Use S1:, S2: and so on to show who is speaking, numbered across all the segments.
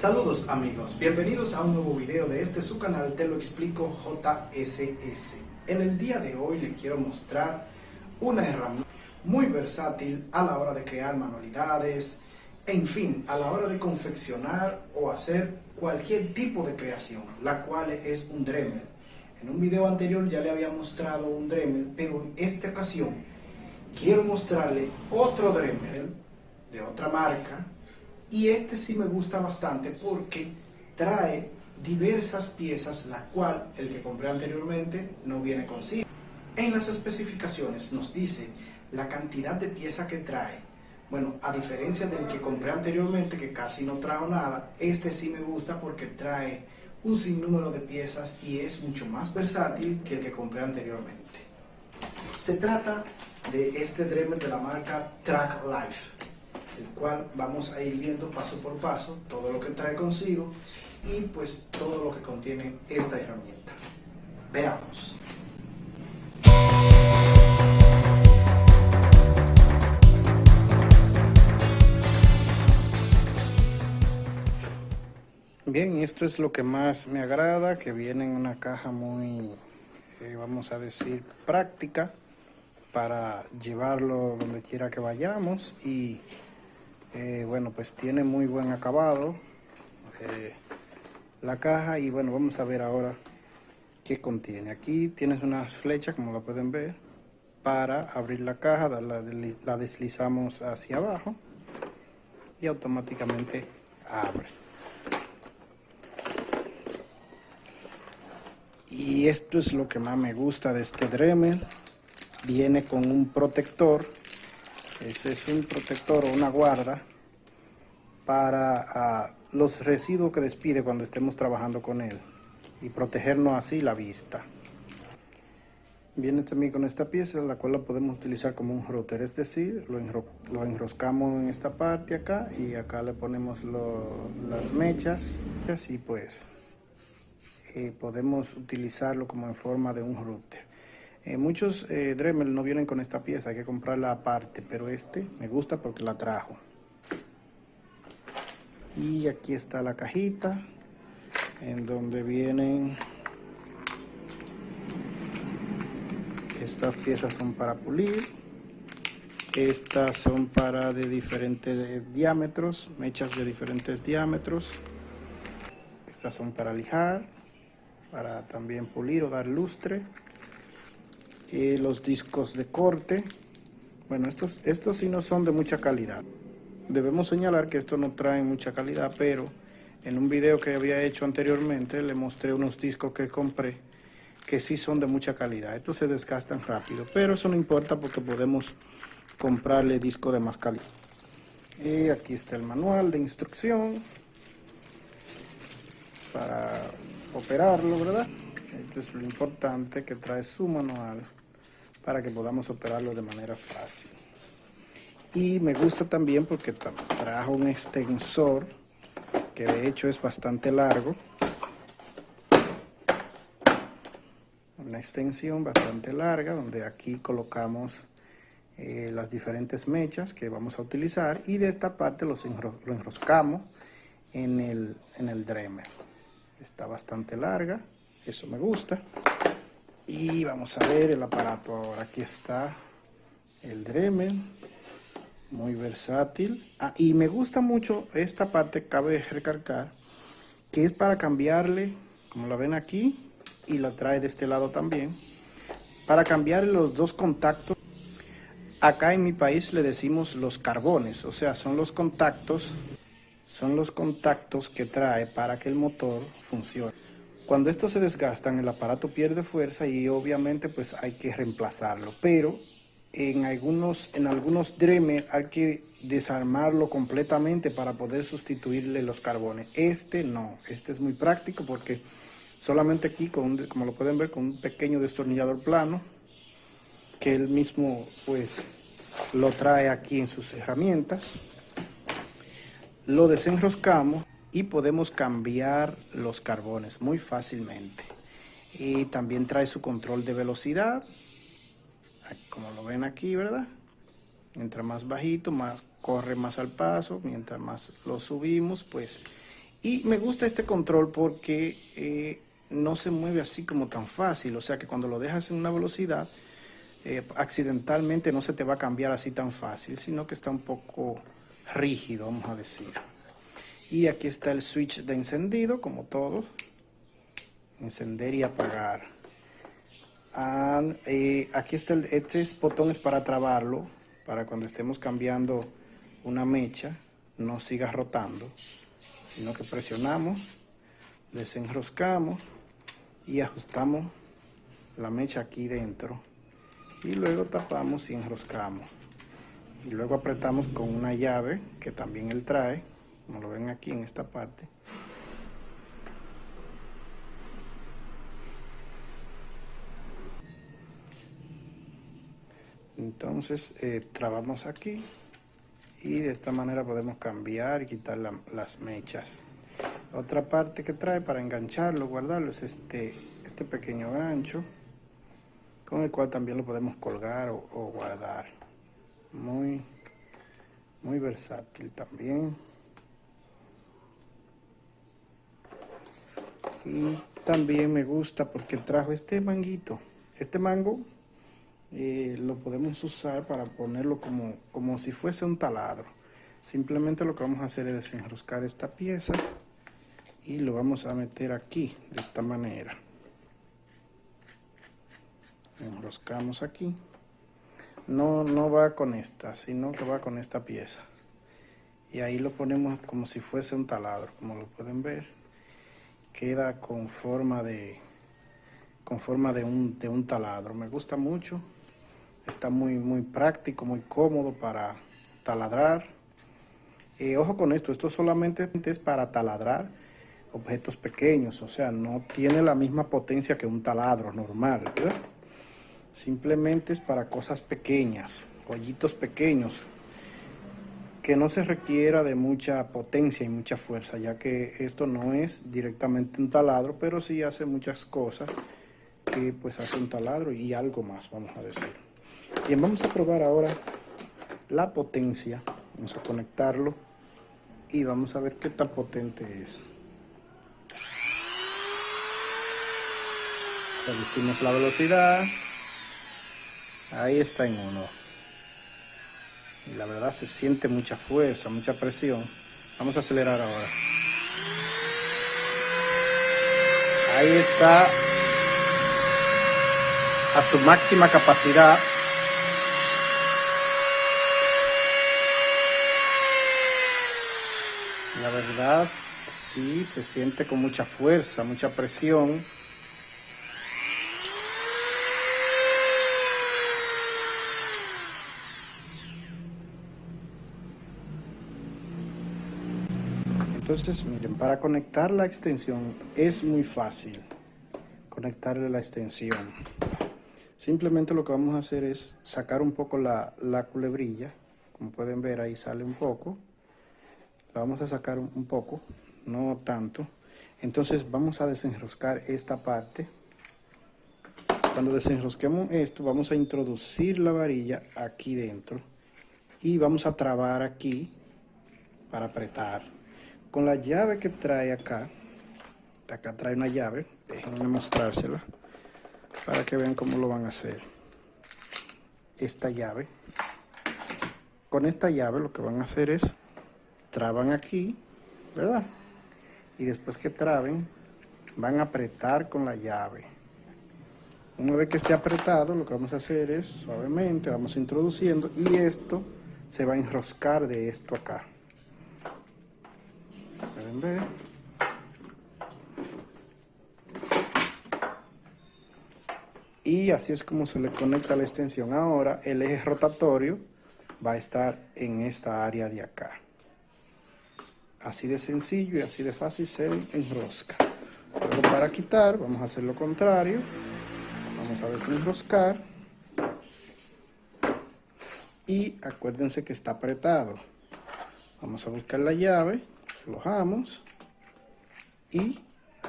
S1: Saludos amigos, bienvenidos a un nuevo video de su canal Te lo explico JSS. En el día de hoy les quiero mostrar una herramienta muy versátil a la hora de crear manualidades, en fin, a la hora de confeccionar o hacer cualquier tipo de creación, la cual es un Dremel. En un video anterior ya le había mostrado un Dremel, pero en esta ocasión quiero mostrarle otro Dremel de otra marca. Y este sí me gusta bastante porque trae diversas piezas, la cual el que compré anteriormente no viene consigo. En las especificaciones nos dice la cantidad de piezas que trae. Bueno, a diferencia del que compré anteriormente, que casi no trajo nada, este sí me gusta porque trae un sinnúmero de piezas y es mucho más versátil que el que compré anteriormente. Se trata de este Dremel de la marca Track Life, el cual vamos a ir viendo paso por paso todo lo que trae consigo y pues todo lo que contiene esta herramienta. Veamos. Bien, esto es lo que más me agrada, que viene en una caja muy, vamos a decir, práctica para llevarlo donde quiera que vayamos y bueno, pues tiene muy buen acabado la caja. Y bueno, vamos a ver ahora qué contiene. Aquí tienes unas flechas, como la pueden ver, para abrir la caja. La deslizamos hacia abajo y automáticamente abre. Y esto es lo que más me gusta de este Dremel. Viene con un protector. Ese es un protector o una guarda para los residuos que despide cuando estemos trabajando con él y protegernos así la vista. Viene también con esta pieza, la cual la podemos utilizar como un router, es decir, lo enroscamos en esta parte acá y acá le ponemos las mechas y pues podemos utilizarlo como en forma de un router. Muchos Dremel no vienen con esta pieza, hay que comprarla aparte, pero este me gusta porque la trajo. Y aquí está la cajita en donde vienen estas piezas. Son para pulir, estas son para de diferentes diámetros, mechas de diferentes diámetros. Estas son para lijar, para también pulir o dar lustre. Los discos de corte, bueno, estos sí no son de mucha calidad. Debemos señalar que estos no traen mucha calidad, pero en un video que había hecho anteriormente le mostré unos discos que compré que sí son de mucha calidad. Estos se desgastan rápido, pero eso no importa porque podemos comprarle discos de más calidad. Y aquí está el manual de instrucción para operarlo, ¿verdad? Esto es lo importante, que trae su manual para que podamos operarlo de manera fácil. Y me gusta también porque trajo un extensor que de hecho es bastante largo. Una extensión bastante larga donde aquí colocamos las diferentes mechas que vamos a utilizar, y de esta parte lo enroscamos en el Dremel. Está bastante larga, eso me gusta. Y vamos a ver el aparato ahora. Aquí está el Dremel, muy versátil. Y me gusta mucho esta parte, cabe recalcar que es para cambiarle, como la ven aquí, y la trae de este lado también, para cambiar los dos contactos. Acá en mi país le decimos los carbones, o sea, son los contactos que trae para que el motor funcione. Cuando estos se desgastan, el aparato pierde fuerza y obviamente pues hay que reemplazarlo, pero en algunos Dremel hay que desarmarlo completamente para poder sustituirle los carbones. Este no, este es muy práctico porque solamente aquí, como lo pueden ver, con un pequeño destornillador plano, que él mismo pues lo trae aquí en sus herramientas, lo desenroscamos y podemos cambiar los carbones muy fácilmente. Y también trae su control de velocidad, como lo ven aquí, ¿verdad? Mientras más bajito, más corre más al paso. Mientras más lo subimos, pues Y me gusta este control porque no se mueve así como tan fácil, o sea que cuando lo dejas en una velocidad, accidentalmente no se te va a cambiar así tan fácil, sino que está un poco rígido, vamos a decir. Y aquí está el switch de encendido, como todo, encender y apagar. Aquí está este botón es para trabarlo, para cuando estemos cambiando una mecha no siga rotando, sino que presionamos, desenroscamos y ajustamos la mecha aquí dentro, y luego tapamos y enroscamos, y luego apretamos con una llave que también él trae, como lo ven aquí en esta parte. Entonces trabamos aquí y de esta manera podemos cambiar y quitar las mechas. Otra parte que trae para engancharlo, guardarlo, es este pequeño gancho, con el cual también lo podemos colgar o guardar. Muy versátil también. Y también me gusta porque trajo este manguito. Este mango lo podemos usar para ponerlo como si fuese un taladro. Simplemente lo que vamos a hacer es desenroscar esta pieza y lo vamos a meter aquí de esta manera. Enroscamos aquí. No va con esta, sino que va con esta pieza. Y ahí lo ponemos como si fuese un taladro, como lo pueden ver. Queda con forma de un taladro. Me gusta mucho. Está muy práctico, muy cómodo para taladrar. Ojo con esto solamente es para taladrar objetos pequeños, o sea, no tiene la misma potencia que un taladro normal, ¿verdad? Simplemente es para cosas pequeñas, hoyitos pequeños, que no se requiera de mucha potencia y mucha fuerza, ya que esto no es directamente un taladro, pero sí hace muchas cosas que pues hace un taladro y algo más, vamos a decir. Bien, vamos a probar ahora la potencia. Vamos a conectarlo y vamos a ver qué tan potente es. Reducimos la velocidad. Ahí está en 1. Y la verdad se siente mucha fuerza, mucha presión. Vamos a acelerar ahora. Ahí está a su máxima capacidad. La verdad, sí, se siente con mucha fuerza, mucha presión. Entonces, miren, para conectar la extensión es muy fácil. Conectarle la extensión. Simplemente lo que vamos a hacer es sacar un poco la culebrilla. Como pueden ver, ahí sale un poco. La vamos a sacar un poco, no tanto. Entonces vamos a desenroscar esta parte. Cuando desenrosquemos esto, vamos a introducir la varilla aquí dentro y vamos a trabar aquí para apretar. Con la llave que trae acá trae una llave, déjenme mostrársela para que vean cómo lo van a hacer. Esta llave, con esta llave lo que van a hacer es traban aquí, ¿verdad? Y después que traben, van a apretar con la llave. Una vez que esté apretado, lo que vamos a hacer es suavemente, vamos introduciendo y esto se va a enroscar de esto acá. ¿Pueden ver? Y así es como se le conecta la extensión. Ahora el eje rotatorio va a estar en esta área de acá. Así de sencillo y así de fácil se enrosca. Luego para quitar vamos a hacer lo contrario. Vamos a desenroscar. Y acuérdense que está apretado. Vamos a buscar la llave, aflojamos y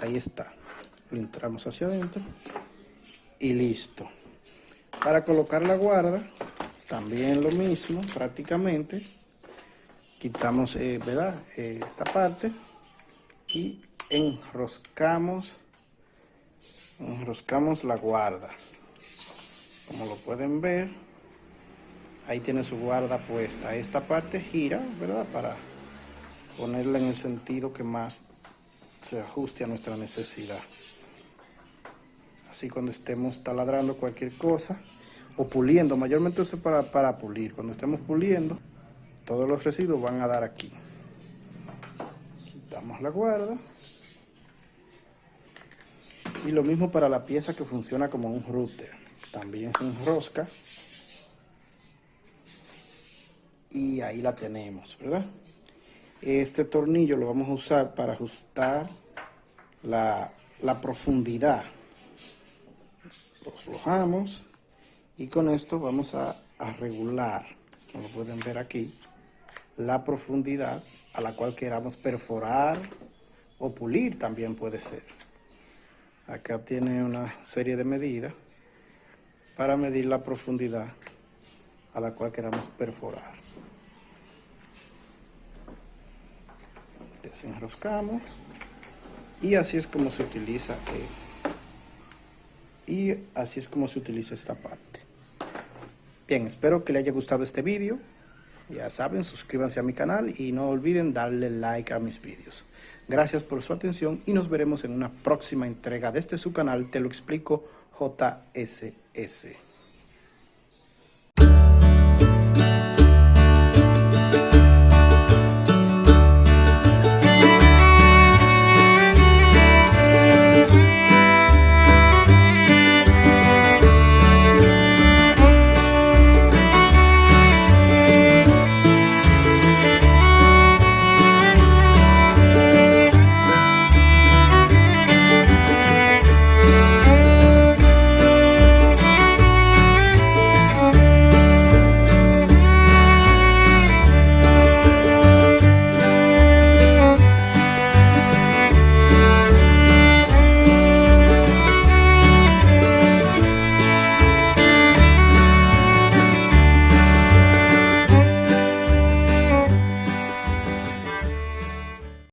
S1: ahí está. Lo entramos hacia adentro y listo. Para colocar la guarda, también lo mismo prácticamente. Quitamos ¿verdad? Esta parte y enroscamos la guarda. Como lo pueden ver, ahí tiene su guarda puesta. Esta parte gira, ¿verdad? Para ponerla en el sentido que más se ajuste a nuestra necesidad. Así cuando estemos taladrando cualquier cosa o puliendo, mayormente eso es para pulir. Cuando estemos puliendo, todos los residuos van a dar aquí. Quitamos la guarda. Y lo mismo para la pieza que funciona como un router. También se enrosca. Y ahí la tenemos, ¿verdad? Este tornillo lo vamos a usar para ajustar la profundidad. Lo aflojamos y con esto vamos a regular, como pueden ver aquí, la profundidad a la cual queramos perforar o pulir también puede ser. Acá tiene una serie de medidas para medir la profundidad a la cual queramos perforar. Desenroscamos y así es como se utiliza esta parte. Bien, espero que les haya gustado este vídeo. Ya saben, suscríbanse a mi canal y no olviden darle like a mis vídeos. Gracias por su atención y nos veremos en una próxima entrega de su canal, Te lo explico, JSS.